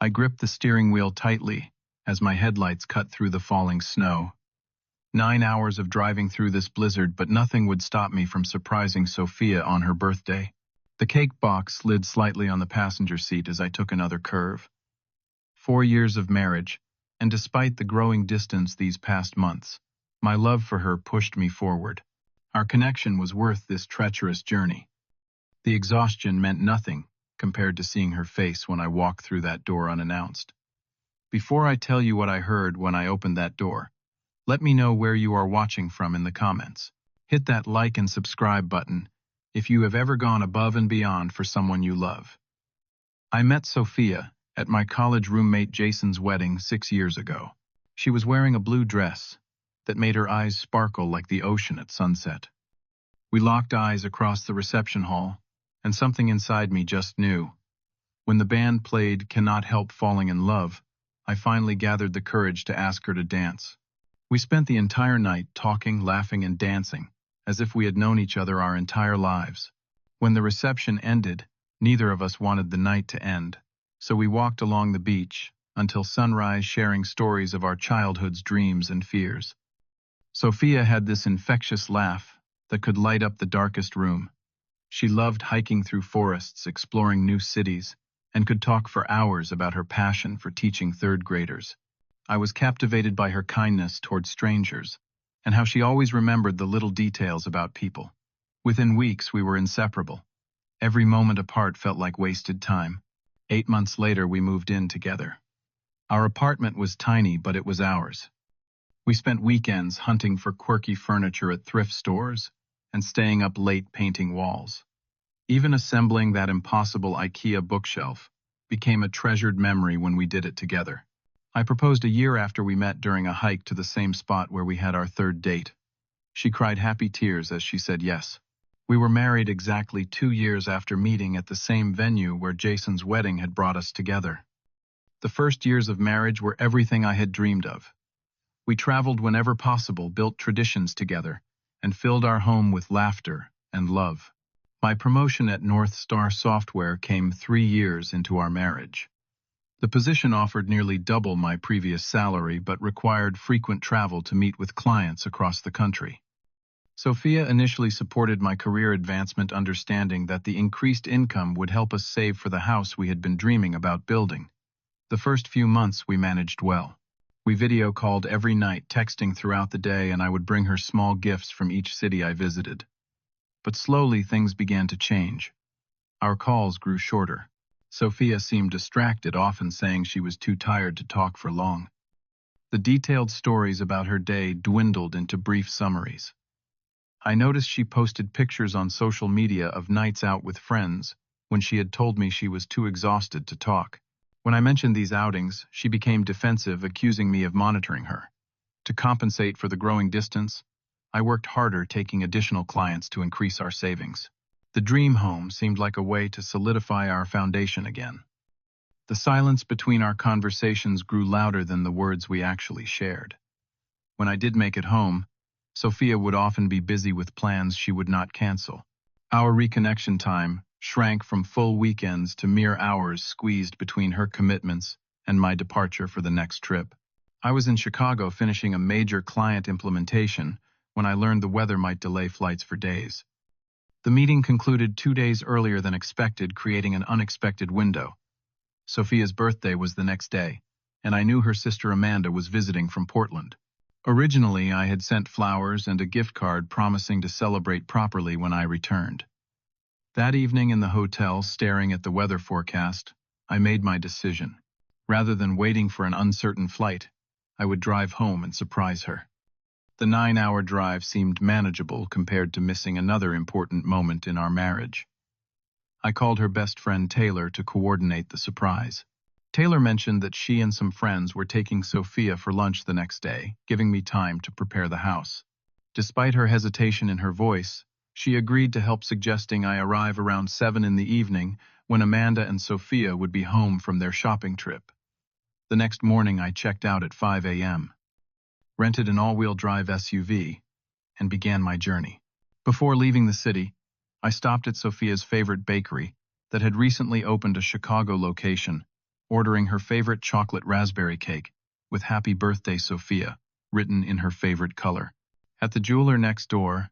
I gripped the steering wheel tightly as my headlights cut through the falling snow. 9 hours of driving through this blizzard, but nothing would stop me from surprising Sophia on her birthday. The cake box slid slightly on the passenger seat as I took another curve. 4 years of marriage, and despite the growing distance these past months, my love for her pushed me forward. Our connection was worth this treacherous journey. The exhaustion meant nothing compared to seeing her face when I walked through that door unannounced. Before I tell you what I heard when I opened that door, let me know where you are watching from in the comments. Hit that like and subscribe button if you have ever gone above and beyond for someone you love. I met Sophia at my college roommate Jason's wedding 6 years ago. She was wearing a blue dress that made her eyes sparkle like the ocean at sunset. We locked eyes across the reception hall, and something inside me just knew. When the band played "Cannot Help Falling in Love," I finally gathered the courage to ask her to dance. We spent the entire night talking, laughing, and dancing, as if we had known each other our entire lives. When the reception ended, neither of us wanted the night to end, so we walked along the beach until sunrise, sharing stories of our childhood's dreams and fears. Sophia had this infectious laugh that could light up the darkest room. She loved hiking through forests, exploring new cities, and could talk for hours about her passion for teaching third graders. I was captivated by her kindness towards strangers, and how she always remembered the little details about people. Within weeks, we were inseparable. Every moment apart felt like wasted time. 8 months later, we moved in together. Our apartment was tiny, but it was ours. We spent weekends hunting for quirky furniture at thrift stores and staying up late painting walls. Even assembling that impossible IKEA bookshelf became a treasured memory when we did it together. I proposed a year after we met during a hike to the same spot where we had our third date. She cried happy tears as she said yes. We were married exactly 2 years after meeting at the same venue where Jason's wedding had brought us together. The first years of marriage were everything I had dreamed of. We traveled whenever possible, built traditions together, and filled our home with laughter and love. My promotion at North Star Software came 3 years into our marriage. The position offered nearly double my previous salary, but required frequent travel to meet with clients across the country. Sophia initially supported my career advancement, understanding that the increased income would help us save for the house we had been dreaming about building. The first few months we managed well. We video called every night, texting throughout the day, and I would bring her small gifts from each city I visited. But slowly things began to change. Our calls grew shorter. Sophia seemed distracted, often saying she was too tired to talk for long. The detailed stories about her day dwindled into brief summaries. I noticed she posted pictures on social media of nights out with friends when she had told me she was too exhausted to talk. When I mentioned these outings, she became defensive, accusing me of monitoring her. To compensate for the growing distance, I worked harder, taking additional clients to increase our savings. The dream home seemed like a way to solidify our foundation again. The silence between our conversations grew louder than the words we actually shared. When I did make it home, Sophia would often be busy with plans she would not cancel. Our reconnection time shrank from full weekends to mere hours squeezed between her commitments and my departure for the next trip. I was in Chicago finishing a major client implementation when I learned the weather might delay flights for days. The meeting concluded 2 days earlier than expected, creating an unexpected window. Sophia's birthday was the next day, and I knew her sister Amanda was visiting from Portland. Originally, I had sent flowers and a gift card promising to celebrate properly when I returned. That evening in the hotel, staring at the weather forecast, I made my decision. Rather than waiting for an uncertain flight, I would drive home and surprise her. The 9-hour drive seemed manageable compared to missing another important moment in our marriage. I called her best friend Taylor to coordinate the surprise. Taylor mentioned that she and some friends were taking Sophia for lunch the next day, giving me time to prepare the house. Despite her hesitation in her voice, she agreed to help, suggesting I arrive around 7 in the evening when Amanda and Sophia would be home from their shopping trip. The next morning I checked out at 5 a.m., rented an all-wheel drive SUV, and began my journey. Before leaving the city, I stopped at Sophia's favorite bakery that had recently opened a Chicago location ordering her favorite chocolate raspberry cake with "Happy Birthday, Sophia" written in her favorite color. At the jeweler next door,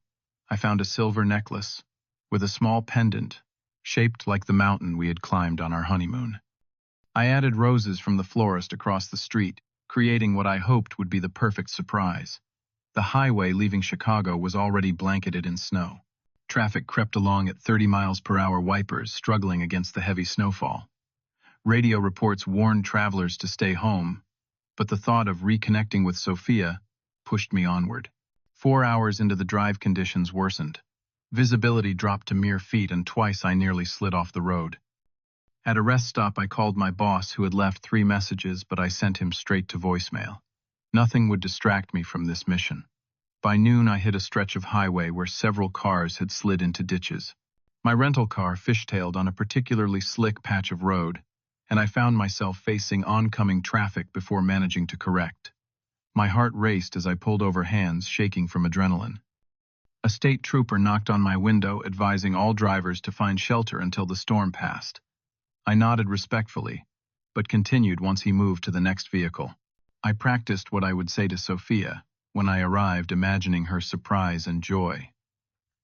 I found a silver necklace with a small pendant shaped like the mountain we had climbed on our honeymoon. I added roses from the florist across the street, creating what I hoped would be the perfect surprise. The highway leaving Chicago was already blanketed in snow. Traffic crept along at 30 miles per hour wipers, struggling against the heavy snowfall. Radio reports warned travelers to stay home, but the thought of reconnecting with Sophia pushed me onward. 4 hours into the drive, conditions worsened. Visibility dropped to mere feet, and twice I nearly slid off the road. At a rest stop, I called my boss, who had left 3 messages, but I sent him straight to voicemail. Nothing would distract me from this mission. By noon, I hit a stretch of highway where several cars had slid into ditches. My rental car fishtailed on a particularly slick patch of road, and I found myself facing oncoming traffic before managing to correct. My heart raced as I pulled over, hands shaking from adrenaline. A state trooper knocked on my window, advising all drivers to find shelter until the storm passed. I nodded respectfully, but continued once he moved to the next vehicle. I practiced what I would say to Sophia when I arrived, imagining her surprise and joy.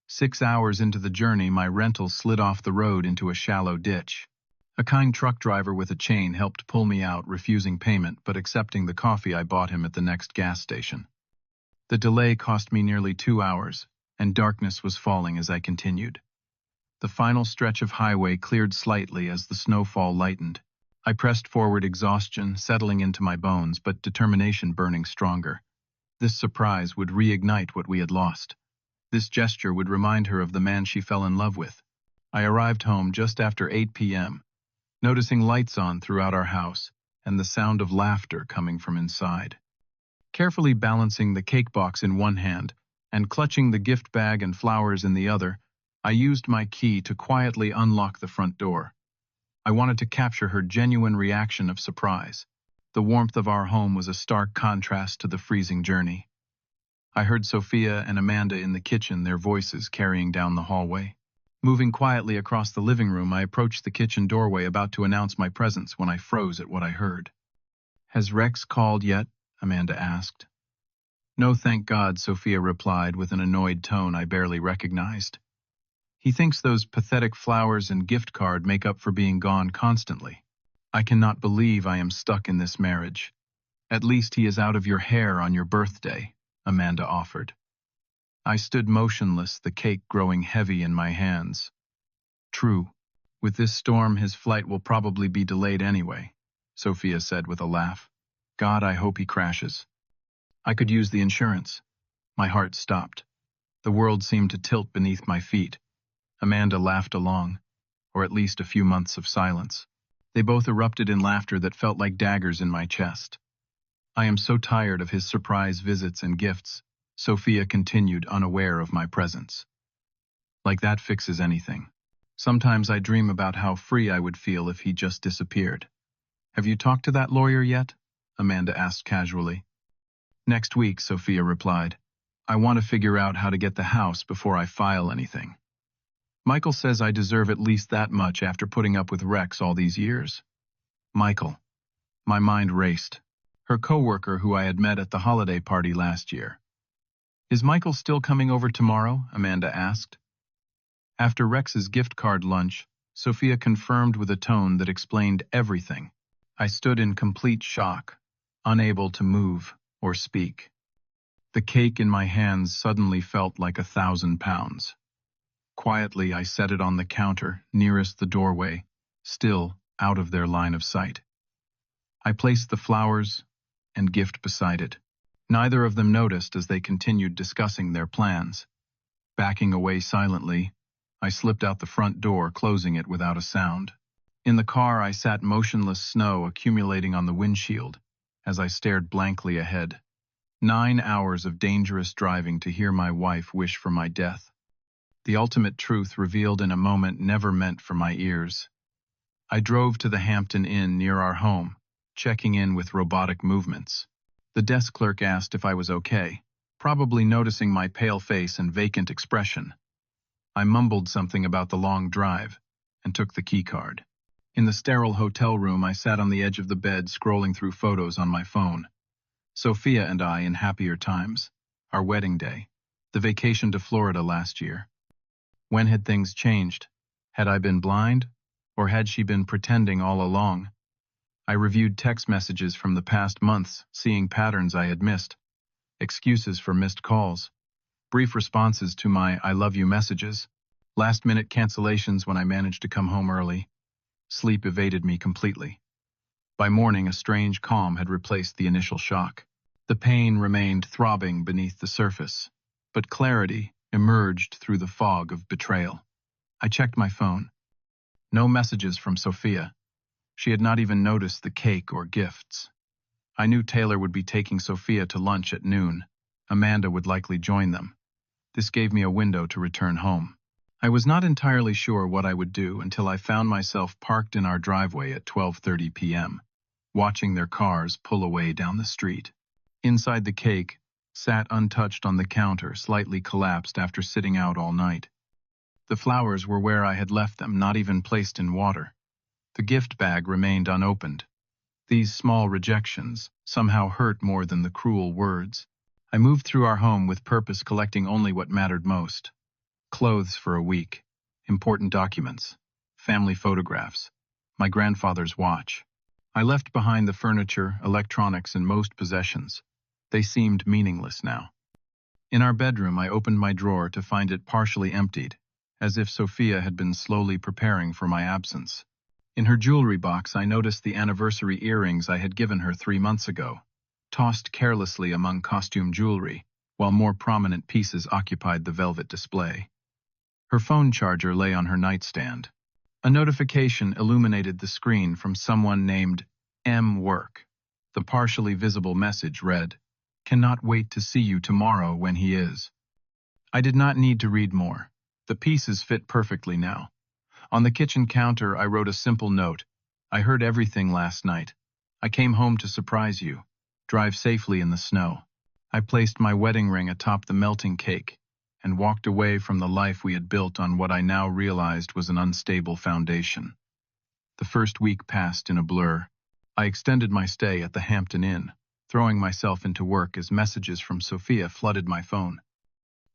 6 hours into the journey, my rental slid off the road into a shallow ditch. A kind truck driver with a chain helped pull me out, refusing payment but accepting the coffee I bought him at the next gas station. The delay cost me nearly 2 hours, and darkness was falling as I continued. The final stretch of highway cleared slightly as the snowfall lightened. I pressed forward, exhaustion settling into my bones, but determination burning stronger. This surprise would reignite what we had lost. This gesture would remind her of the man she fell in love with. I arrived home just after 8 p.m., noticing lights on throughout our house and the sound of laughter coming from inside. Carefully balancing the cake box in one hand and clutching the gift bag and flowers in the other, I used my key to quietly unlock the front door. I wanted to capture her genuine reaction of surprise. The warmth of our home was a stark contrast to the freezing journey. I heard Sophia and Amanda in the kitchen, their voices carrying down the hallway. Moving quietly across the living room, I approached the kitchen doorway, about to announce my presence when I froze at what I heard. "Has Rex called yet?" Amanda asked. "No, thank God," Sophia replied with an annoyed tone I barely recognized. "He thinks those pathetic flowers and gift card make up for being gone constantly. I cannot believe I am stuck in this marriage." "At least he is out of your hair on your birthday," Amanda offered. I stood motionless, the cake growing heavy in my hands. "True. With this storm, his flight will probably be delayed anyway," Sophia said with a laugh. "God, I hope he crashes. I could use the insurance." My heart stopped. The world seemed to tilt beneath my feet. Amanda laughed along, or at least a few months of silence. They both erupted in laughter that felt like daggers in my chest. "I am so tired of his surprise visits and gifts," Sophia continued, unaware of my presence. "Like that fixes anything. Sometimes I dream about how free I would feel if he just disappeared." "Have you talked to that lawyer yet?" Amanda asked casually. "Next week," Sophia replied. "I want to figure out how to get the house before I file anything. Michael says I deserve at least that much after putting up with Rex all these years." Michael. My mind raced. Her coworker who I had met at the holiday party last year. "Is Michael still coming over tomorrow?" Amanda asked. After Rex's gift card lunch, Sophia confirmed with a tone that explained everything. I stood in complete shock, unable to move or speak. The cake in my hands suddenly felt like 1,000 pounds. Quietly, I set it on the counter nearest the doorway, still out of their line of sight. I placed the flowers and gift beside it. Neither of them noticed as they continued discussing their plans. Backing away silently, I slipped out the front door, closing it without a sound. In the car, I sat motionless, snow accumulating on the windshield as I stared blankly ahead. 9 hours of dangerous driving to hear my wife wish for my death. The ultimate truth revealed in a moment never meant for my ears. I drove to the Hampton Inn near our home, checking in with robotic movements. The desk clerk asked if I was okay, probably noticing my pale face and vacant expression. I mumbled something about the long drive and took the key card. In the sterile hotel room, I sat on the edge of the bed scrolling through photos on my phone. Sophia and I in happier times. Our wedding day. The vacation to Florida last year. When had things changed? Had I been blind? Or had she been pretending all along? I reviewed text messages from the past months, seeing patterns I had missed. Excuses for missed calls. Brief responses to my "I love you" messages. Last-minute cancellations when I managed to come home early. Sleep evaded me completely. By morning, a strange calm had replaced the initial shock. The pain remained throbbing beneath the surface, but clarity emerged through the fog of betrayal. I checked my phone. No messages from Sophia. She had not even noticed the cake or gifts. I knew Taylor would be taking Sophia to lunch at noon. Amanda would likely join them. This gave me a window to return home. I was not entirely sure what I would do until I found myself parked in our driveway at 12:30 p.m., watching their cars pull away down the street. Inside, the cake sat untouched on the counter, slightly collapsed after sitting out all night. The flowers were where I had left them, not even placed in water. The gift bag remained unopened. These small rejections somehow hurt more than the cruel words. I moved through our home with purpose, collecting only what mattered most. Clothes for a week, important documents, family photographs, my grandfather's watch. I left behind the furniture, electronics, and most possessions. They seemed meaningless now. In our bedroom, I opened my drawer to find it partially emptied, as if Sophia had been slowly preparing for my absence. In her jewelry box, I noticed the anniversary earrings I had given her 3 months ago, tossed carelessly among costume jewelry, while more prominent pieces occupied the velvet display. Her phone charger lay on her nightstand. A notification illuminated the screen from someone named M. Work. The partially visible message read, "Cannot wait to see you tomorrow when he is." I did not need to read more. The pieces fit perfectly now. On the kitchen counter, I wrote a simple note. "I heard everything last night. I came home to surprise you. Drive safely in the snow." I placed my wedding ring atop the melting cake and walked away from the life we had built on what I now realized was an unstable foundation. The first week passed in a blur. I extended my stay at the Hampton Inn, throwing myself into work as messages from Sophia flooded my phone.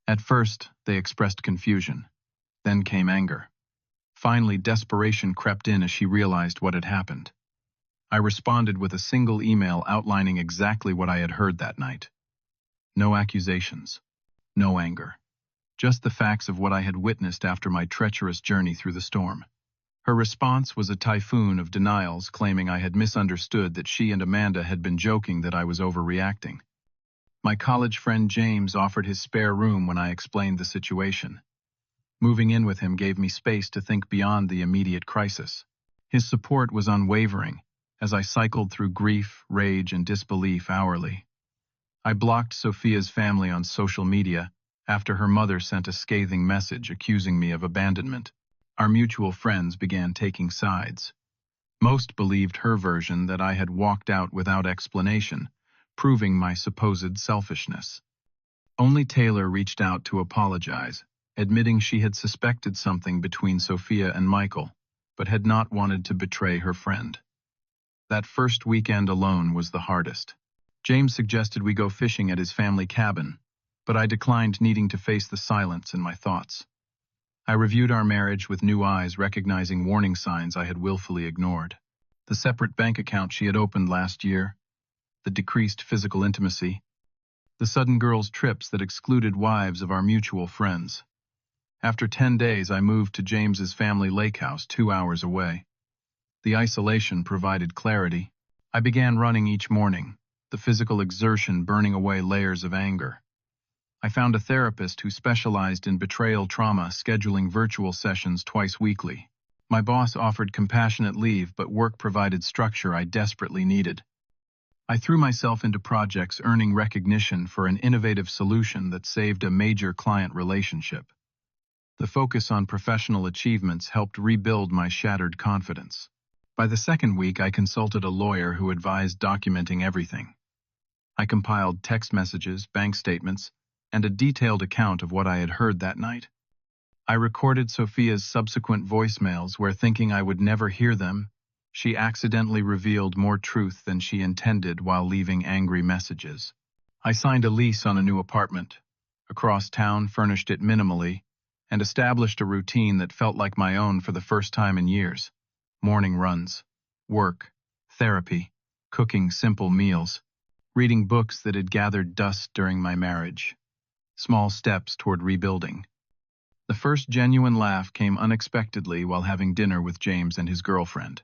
At first, they expressed confusion. Then came anger. Finally, desperation crept in as she realized what had happened. I responded with a single email outlining exactly what I had heard that night. No accusations. No anger. Just the facts of what I had witnessed after my treacherous journey through the storm. Her response was a typhoon of denials, claiming I had misunderstood, that she and Amanda had been joking, that I was overreacting. My college friend James offered his spare room when I explained the situation. Moving in with him gave me space to think beyond the immediate crisis. His support was unwavering as I cycled through grief, rage, and disbelief hourly. I blocked Sophia's family on social media after her mother sent a scathing message accusing me of abandonment. Our mutual friends began taking sides. Most believed her version, that I had walked out without explanation, proving my supposed selfishness. Only Taylor reached out to apologize, admitting she had suspected something between Sophia and Michael, but had not wanted to betray her friend. That first weekend alone was the hardest. James suggested we go fishing at his family cabin, but I declined, needing to face the silence in my thoughts. I reviewed our marriage with new eyes, recognizing warning signs I had willfully ignored. The separate bank account she had opened last year, the decreased physical intimacy, the sudden girls' trips that excluded wives of our mutual friends. After 10 days, I moved to James's family lake house 2 hours away. The isolation provided clarity. I began running each morning, the physical exertion burning away layers of anger. I found a therapist who specialized in betrayal trauma, scheduling virtual sessions twice weekly. My boss offered compassionate leave, but work provided structure I desperately needed. I threw myself into projects, earning recognition for an innovative solution that saved a major client relationship. The focus on professional achievements helped rebuild my shattered confidence. By the second week, I consulted a lawyer who advised documenting everything. I compiled text messages, bank statements, and a detailed account of what I had heard that night. I recorded Sophia's subsequent voicemails where, thinking I would never hear them, she accidentally revealed more truth than she intended while leaving angry messages. I signed a lease on a new apartment, across town, furnished it minimally, and established a routine that felt like my own for the first time in years. Morning runs, work, therapy, cooking simple meals, reading books that had gathered dust during my marriage. Small steps toward rebuilding. The first genuine laugh came unexpectedly while having dinner with James and his girlfriend.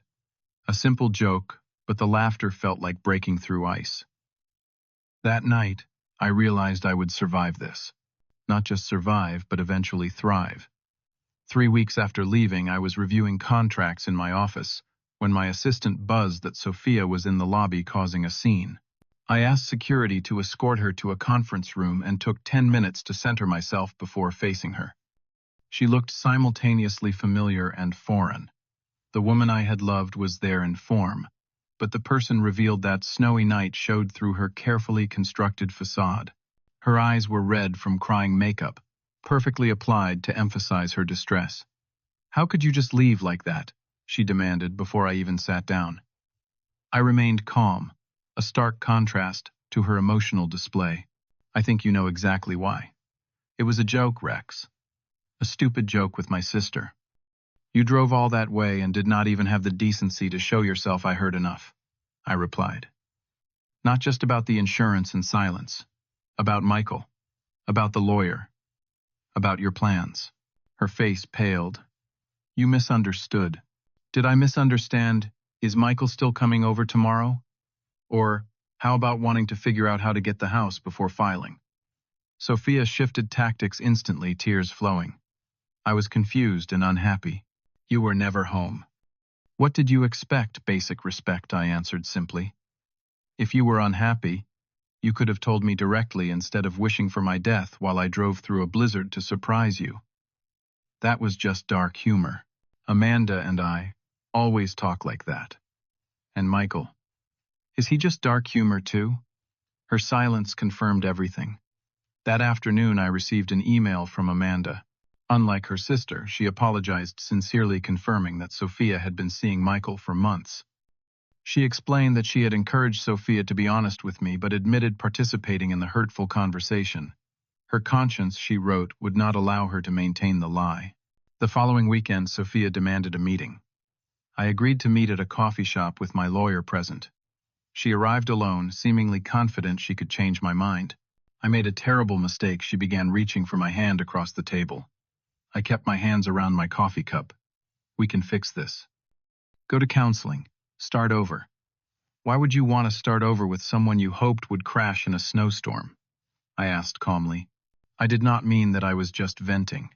A simple joke, but the laughter felt like breaking through ice. That night, I realized I would survive this. Not just survive, but eventually thrive. 3 weeks after leaving, I was reviewing contracts in my office when my assistant buzzed that Sophia was in the lobby causing a scene. I asked security to escort her to a conference room and took 10 minutes to center myself before facing her. She looked simultaneously familiar and foreign. The woman I had loved was there in form, but the person revealed that snowy night showed through her carefully constructed facade. Her eyes were red from crying makeup, perfectly applied to emphasize her distress. "How could you just leave like that?" she demanded before I even sat down. I remained calm, a stark contrast to her emotional display. "I think you know exactly why. It was a joke, Rex. A stupid joke with my sister. You drove all that way and did not even have the decency to show yourself. I heard enough," I replied. "Not just about the insurance and silence. About Michael. About the lawyer. About your plans." Her face paled. "You misunderstood." "Did I misunderstand? Is Michael still coming over tomorrow? Or, how about wanting to figure out how to get the house before filing?" Sophia shifted tactics instantly, tears flowing. I was confused and unhappy. "You were never home." "What did you expect? Basic respect," I answered simply. "If you were unhappy, you could have told me directly instead of wishing for my death while I drove through a blizzard to surprise you." That was just dark humor. Amanda and I always talk like that. And Michael, is he just dark humor too? Her silence confirmed everything. That afternoon I received an email from Amanda. Unlike her sister, she apologized sincerely, confirming that Sophia had been seeing Michael for months. She explained that she had encouraged Sophia to be honest with me, but admitted participating in the hurtful conversation. Her conscience, she wrote, would not allow her to maintain the lie. The following weekend, Sophia demanded a meeting. I agreed to meet at a coffee shop with my lawyer present. She arrived alone, seemingly confident she could change my mind. I made a terrible mistake. She began reaching for my hand across the table. I kept my hands around my coffee cup. "We can fix this. Go to counseling. Start over." "Why would you want to start over with someone you hoped would crash in a snowstorm?" I asked calmly. I did not mean that I was just venting.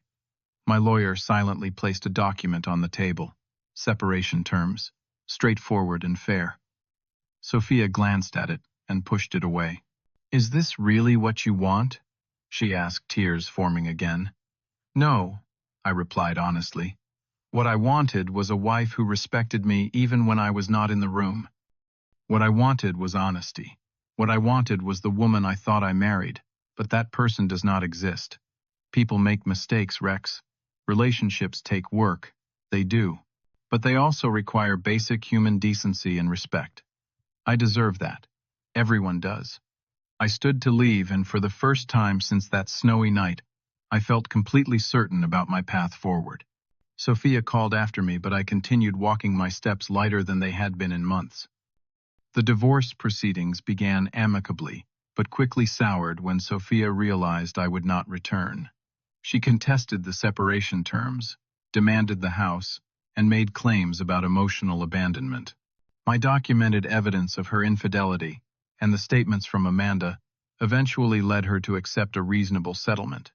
My lawyer silently placed a document on the table. Separation terms. Straightforward and fair. Sophia glanced at it and pushed it away. "Is this really what you want?" she asked, tears forming again. "No," I replied honestly. "What I wanted was a wife who respected me even when I was not in the room. What I wanted was honesty. What I wanted was the woman I thought I married, but that person does not exist. People make mistakes, Rex. Relationships take work. They do. But they also require basic human decency and respect. I deserve that. Everyone does." I stood to leave, and for the first time since that snowy night, I felt completely certain about my path forward. Sophia called after me, but I continued walking, my steps lighter than they had been in months. The divorce proceedings began amicably, but quickly soured when Sophia realized I would not return. She contested the separation terms, demanded the house, and made claims about emotional abandonment. My documented evidence of her infidelity and the statements from Amanda eventually led her to accept a reasonable settlement.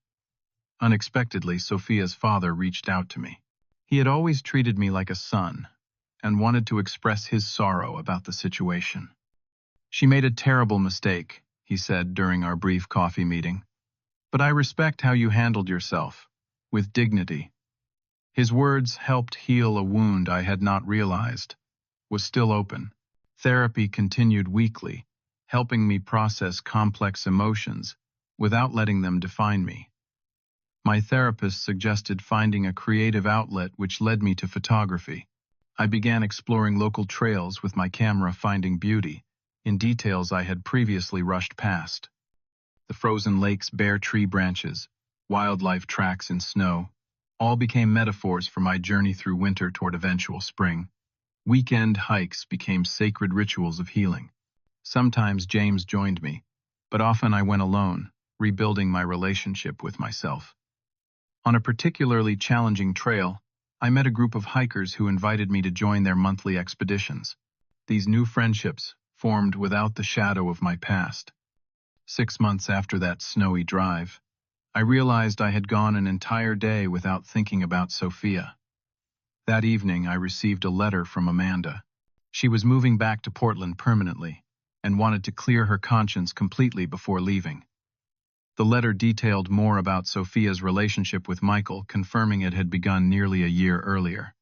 Unexpectedly, Sophia's father reached out to me. He had always treated me like a son and wanted to express his sorrow about the situation. "She made a terrible mistake," he said during our brief coffee meeting. "But I respect how you handled yourself, with dignity." His words helped heal a wound I had not realized was still open. Therapy continued weekly, helping me process complex emotions without letting them define me. My therapist suggested finding a creative outlet, which led me to photography. I began exploring local trails with my camera, finding beauty in details I had previously rushed past. The frozen lakes, bare tree branches, wildlife tracks in snow, all became metaphors for my journey through winter toward eventual spring. Weekend hikes became sacred rituals of healing. Sometimes James joined me, but often I went alone, rebuilding my relationship with myself. On a particularly challenging trail, I met a group of hikers who invited me to join their monthly expeditions. These new friendships formed without the shadow of my past. 6 months after that snowy drive, I realized I had gone an entire day without thinking about Sophia. That evening, I received a letter from Amanda. She was moving back to Portland permanently and wanted to clear her conscience completely before leaving. The letter detailed more about Sophia's relationship with Michael, confirming it had begun nearly a year earlier.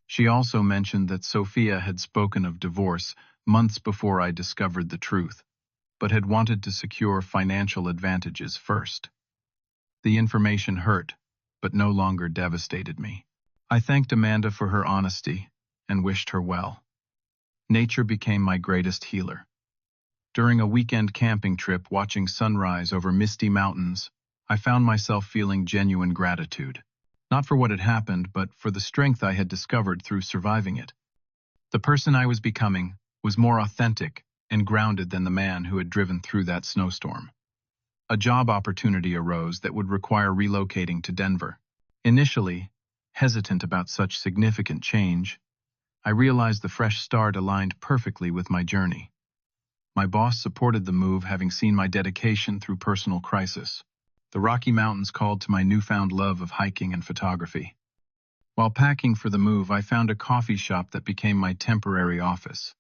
She also mentioned that Sophia had spoken of divorce months before I discovered the truth, but had wanted to secure financial advantages first. The information hurt, but no longer devastated me. I thanked Amanda for her honesty and wished her well. Nature became my greatest healer. During a weekend camping trip watching sunrise over misty mountains, I found myself feeling genuine gratitude, not for what had happened, but for the strength I had discovered through surviving it. The person I was becoming was more authentic and grounded than the man who had driven through that snowstorm. A job opportunity arose that would require relocating to Denver. Initially, hesitant about such significant change, I realized the fresh start aligned perfectly with my journey. My boss supported the move, having seen my dedication through personal crisis. The Rocky Mountains called to my newfound love of hiking and photography. While packing for the move, I found a coffee shop that became my temporary office.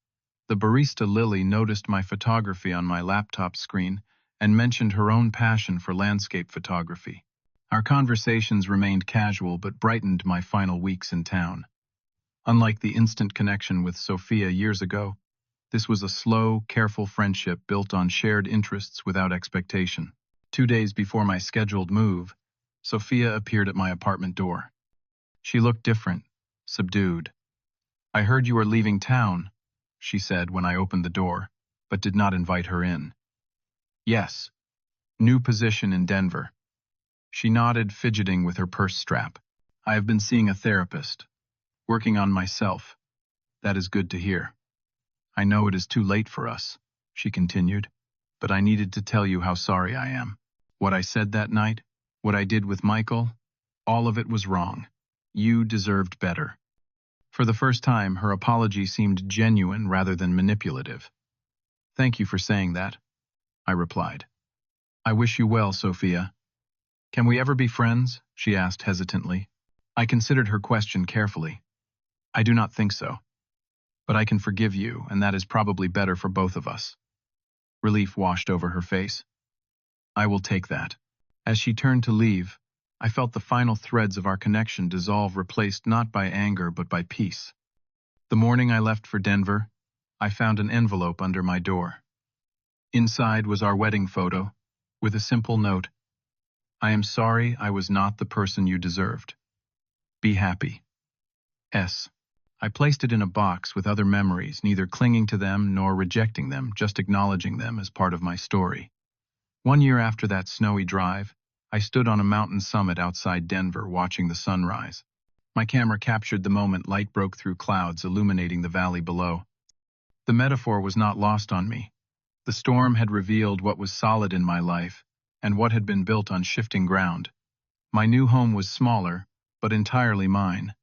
The barista Lily noticed my photography on my laptop screen and mentioned her own passion for landscape photography. Our conversations remained casual but brightened my final weeks in town. Unlike the instant connection with Sophia years ago, this was a slow, careful friendship built on shared interests without expectation. 2 days before my scheduled move, Sophia appeared at my apartment door. She looked different, subdued. "I heard you were leaving town," she said when I opened the door, but did not invite her in. "Yes. New position in Denver." She nodded, fidgeting with her purse strap. "I have been seeing a therapist, working on myself." "That is good to hear." "I know it is too late for us," she continued, "but I needed to tell you how sorry I am. What I said that night, what I did with Michael, all of it was wrong. You deserved better." For the first time, her apology seemed genuine rather than manipulative. "Thank you for saying that," I replied. "I wish you well, Sophia." "Can we ever be friends?" she asked hesitantly. I considered her question carefully. "I do not think so. But I can forgive you, and that is probably better for both of us." Relief washed over her face. "I will take that." As she turned to leave, I felt the final threads of our connection dissolve, replaced not by anger but by peace. The morning I left for Denver, I found an envelope under my door. Inside was our wedding photo, with a simple note: "I am sorry I was not the person you deserved. Be happy. S." I placed it in a box with other memories, neither clinging to them nor rejecting them, just acknowledging them as part of my story. 1 year after that snowy drive, I stood on a mountain summit outside Denver watching the sunrise. My camera captured the moment light broke through clouds, illuminating the valley below. The metaphor was not lost on me. The storm had revealed what was solid in my life and what had been built on shifting ground. My new home was smaller, but entirely mine.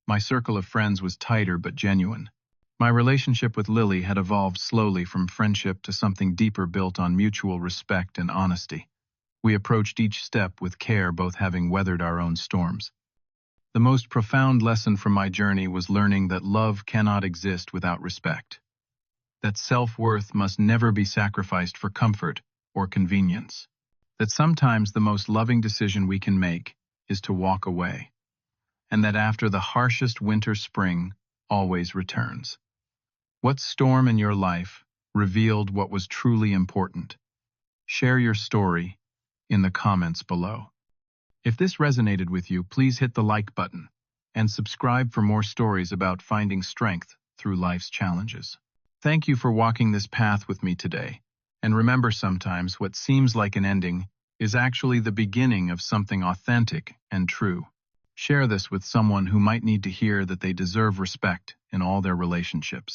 My circle of friends was tighter but genuine. My relationship with Lily had evolved slowly from friendship to something deeper, built on mutual respect and honesty. We approached each step with care, both having weathered our own storms. The most profound lesson from my journey was learning that love cannot exist without respect. That self-worth must never be sacrificed for comfort or convenience. That sometimes the most loving decision we can make is to walk away. And that after the harshest winter, spring always returns. What storm in your life revealed what was truly important? Share your story in the comments below. If this resonated with you, please hit the like button and subscribe for more stories about finding strength through life's challenges. Thank you for walking this path with me today. And remember, sometimes what seems like an ending is actually the beginning of something authentic and true. Share this with someone who might need to hear that they deserve respect in all their relationships.